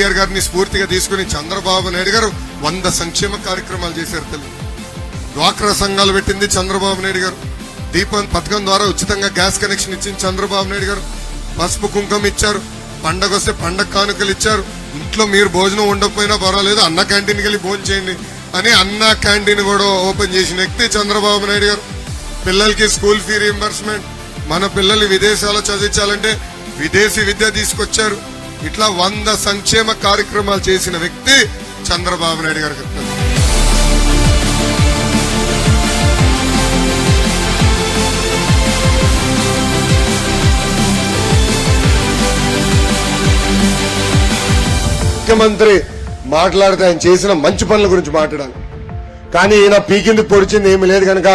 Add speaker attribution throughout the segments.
Speaker 1: కేసీఆర్ గారిని స్ఫూర్తిగా తీసుకుని చంద్రబాబు నాయుడు గారు 100 సంక్షేమ కార్యక్రమాలు చేశారు. తల్లి డ్వాక్రా సంఘాలు పెట్టింది చంద్రబాబు నాయుడు గారు. దీపం పథకం ద్వారా ఉచితంగా గ్యాస్ కనెక్షన్ ఇచ్చింది చంద్రబాబు నాయుడు గారు. పసుపు కుంకుమ ఇచ్చారు. పండగ వస్తే పండగ కానుకలు ఇచ్చారు. ఇంట్లో మీరు భోజనం ఉండకపోయినా పర్వాలేదు, అన్న క్యాంటీన్కి వెళ్ళి భోజనం చేయండి అని అన్న క్యాంటీన్ కూడా ఓపెన్ చేసిన వ్యక్తి చంద్రబాబు నాయుడు గారు. పిల్లలకి స్కూల్ ఫీ రీఎంబర్స్మెంట్, మన పిల్లల్ని విదేశాల్లో చదివించాలంటే విదేశీ విద్య తీసుకొచ్చారు. ఇట్లా 100 సంక్షేమ కార్యక్రమాలు చేసిన వ్యక్తి చంద్రబాబు నాయుడు గారు. ముఖ్యమంత్రి మాట్లాడితే ఆయన చేసిన మంచి పనుల గురించి మాట్లాడాలి. కానీ ఈయన పీకింది పొడిచింది ఏమి లేదు కనుక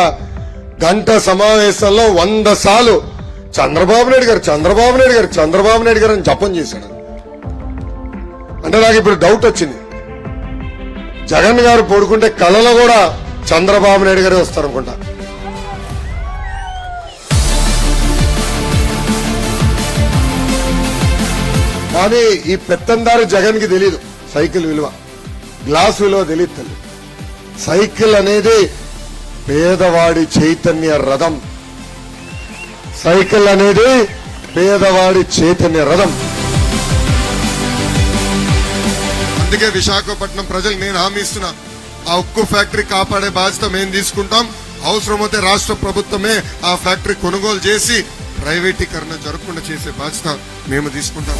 Speaker 1: గంట సమావేశంలో 100 సార్లు చంద్రబాబు నాయుడు గారు చంద్రబాబు నాయుడు గారు చంద్రబాబు నాయుడు గారు అని జపం చేశాడు. అంటే నాకు ఇప్పుడు డౌట్ వచ్చింది, జగన్ గారు పడుకుంటే కళలో కూడా చంద్రబాబు నాయుడు గారే వస్తారనుకుంటా. కానీ ఈ పెత్తందారు జగన్ కి తెలియదు సైకిల్ విలువ, గ్లాస్ విలువ తెలియదు. తల్లి సైకిల్ అనేది పేదవాడి చైతన్య రథం. సైకిల్ అనేది పేదవాడి చైతన్య రథం. అందుకే విశాఖపట్నం ప్రజలకు నేను హామీ ఇస్తున్నా, ఆ ఉక్కు ఫ్యాక్టరీ కాపాడే బాధ్యత మేము తీసుకుంటాం. అవసరమైతే రాష్ట్ర ప్రభుత్వమే ఆ ఫ్యాక్టరీ కొనుగోలు చేసి ప్రైవేటీకరణ జరగకుండా చేసే బాధ్యత మేము తీసుకుంటాం.